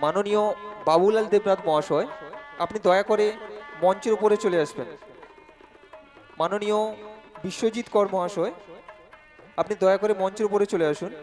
মাননীয় বাবুলাল দেবনাথ মহাশয়, আপনি দয়া করে মঞ্চের উপরে চলে আসবেন। মাননীয় বিশ্বজিৎ কর মহাশয়, আপনি দয়া করে মঞ্চের উপরে চলে আসুন।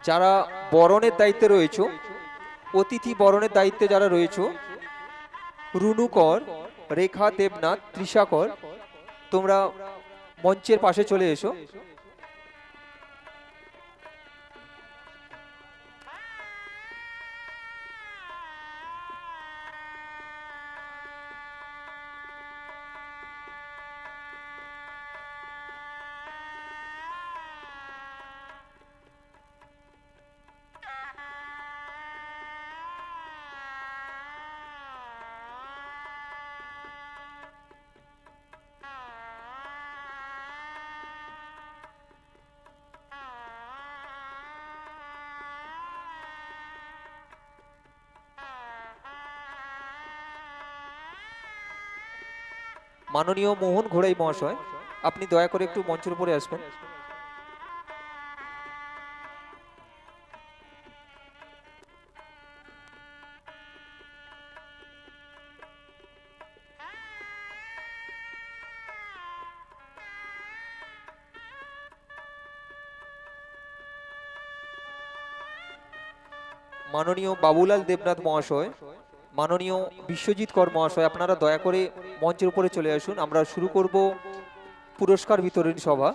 যারা বরণের দায়িত্বে রয়েছে, অতিথি বরণের দায়িত্বে যারা রয়েছে, রুনু কর, রেখা দেবনাথ, তৃষা কর, তোমরা মঞ্চের পাশে চলে এসো। মাননীয় মোহন ঘোড়াই মহাশয়, আপনি দয়া করে একটু মঞ্চের উপরে আসবেন। মাননীয় বাবুলাল দেবনাথ মহাশয়, মাননীয় বিশ্বজিৎ কর মহাশয়, আপনারা দয়া করে মঞ্চের উপরে চলে আসুন। আমরা শুরু করব পুরস্কার বিতরণী সভা।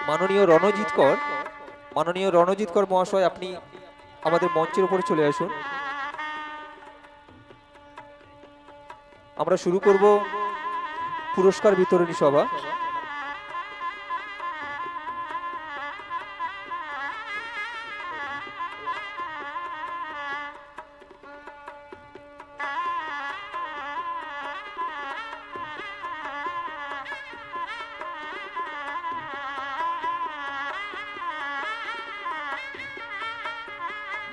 মাননীয় রণজিৎ কর, মাননীয় রণজিৎ কর মহাশয়, আপনি আমাদের মঞ্চের উপরে চলে আসুন। আমরা শুরু করব পুরস্কার বিতরণী সভা।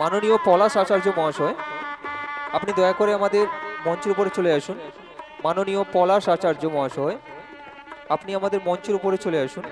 মাননীয় পলাশ আচার্য মহাশয়, আপনি দয়া করে আমাদের মঞ্চের উপরে চলে আসুন। মাননীয় পলাশ আচার্য মহাশয়, আপনি আমাদের মঞ্চের উপরে চলে আসুন।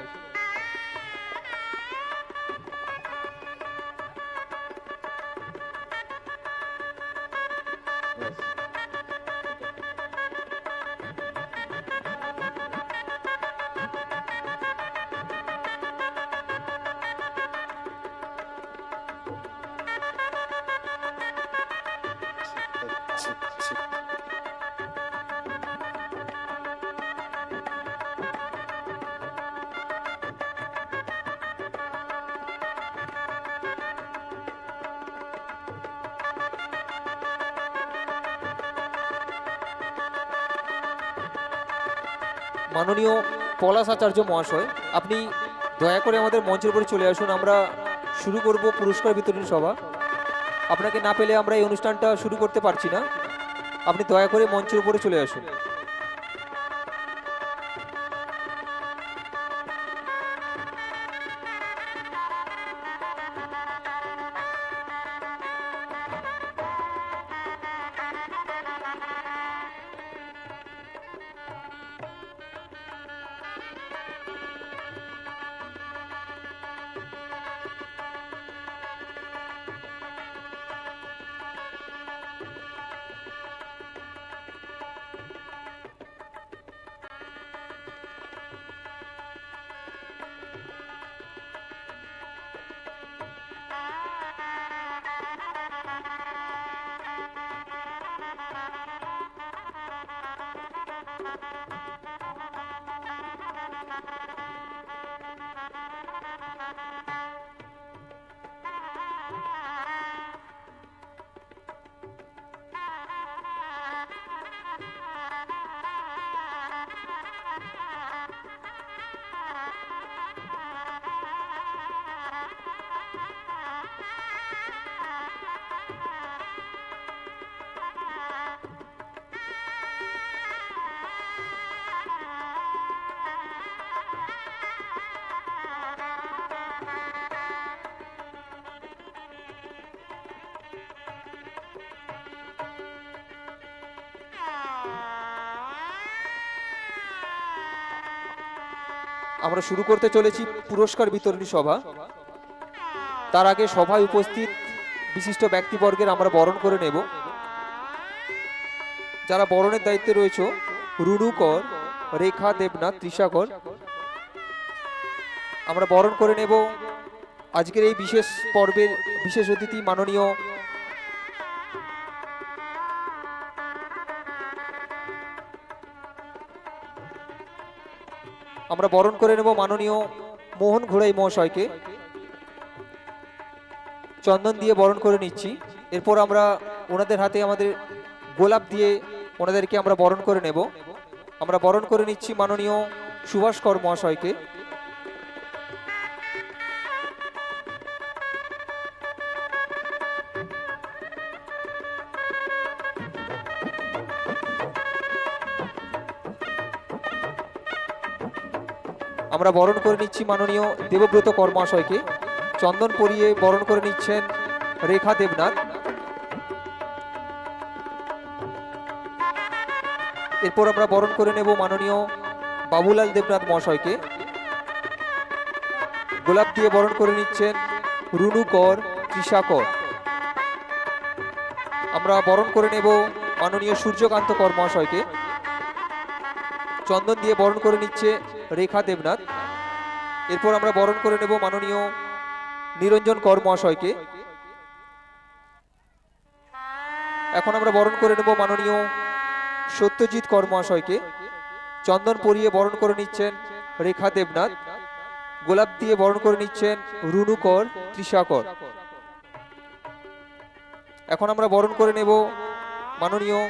মাননীয় পলাশ আচার্য মহাশয়, আপনি দয়া করে আমাদের মঞ্চের উপরে চলে আসুন। আমরা শুরু করব পুরস্কার বিতরণ সভা। আপনাকে না পেলে আমরা এই অনুষ্ঠানটা শুরু করতে পারছি না। আপনি দয়া করে মঞ্চের উপরে চলে আসুন। আমরা শুরু করতে চলেছি পুরস্কার বিতরণী সভা। তার আগে সভায় উপস্থিত বিশিষ্ট ব্যক্তিবর্গের আমরা বরণ করে নেব। যারা বরণের দায়িত্বে রয়েছে, রুনু কর, রেখা দেবনাথ, তৃষা কর। আমরা বরণ করে নেব আজকের এই বিশেষ পর্বের বিশেষ অতিথি মাননীয় আমরা বরণ করে নেব মাননীয় মোহন ঘোড়াই মহাশয়কে। চন্দন দিয়ে বরণ করে নিচ্ছি। এরপর আমরা ওনাদের হাতে আমাদের গোলাপ দিয়ে ওনাদেরকে আমরা বরণ করে নেব। আমরা বরণ করে নিচ্ছি মাননীয় সুভাষ কর মহাশয়কে। আমরা বরণ করে নিচ্ছি মাননীয় দেবব্রত কর মহাশয়কে। চন্দন পরিয়ে বরণ করে নিচ্ছেন রেখা দেবনাথ। এরপর আমরা বরণ করে নেব মাননীয় বাবুলাল দেবনাথ মহাশয়কে। গোলাপ দিয়ে বরণ করে নিচ্ছেন রুনু কর, তৃষা কর। আমরা বরণ করে নেব মাননীয় সূর্যকান্ত কর মহাশয়কে। চন্দন দিয়ে বরণ করে নিচ্ছে রেখা দেবনাথ। এরপর আমরা বরণ করে নেব মাননীয় নিরঞ্জন কর মহাশয়কে। এখন আমরা বরণ করে নেব মাননীয় সত্যজিৎ কর মহাশয়কে। চন্দন পরিয়ে বরণ করে নিচ্ছেন রেখা দেবনাথ। গোলাপ দিয়ে বরণ করে নিচ্ছেন রুনু কর, তৃষা কর। এখন আমরা বরণ করে নেব মাননীয়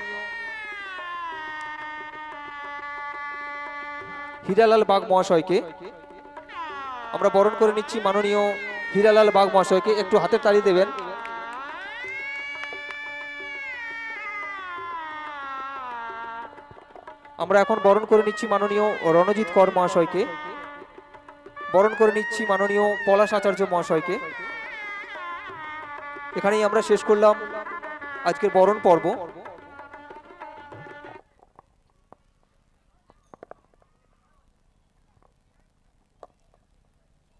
হীরালাল বাগ মহাশয়কে। আমরা বরণ করে নিচ্ছি মাননীয় হীরালাল বাগ মহাশয়কে। একটু হাতে তালি দেবেন। আমরা এখন বরণ করে নিচ্ছি মাননীয় রণজিৎ কর মহাশয়কে। বরণ করে নিচ্ছি মাননীয় পলাশ আচার্য মহাশয়কে। এখানেই আমরা শেষ করলাম আজকের বরণ পর্ব।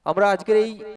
আমরা আজকের এই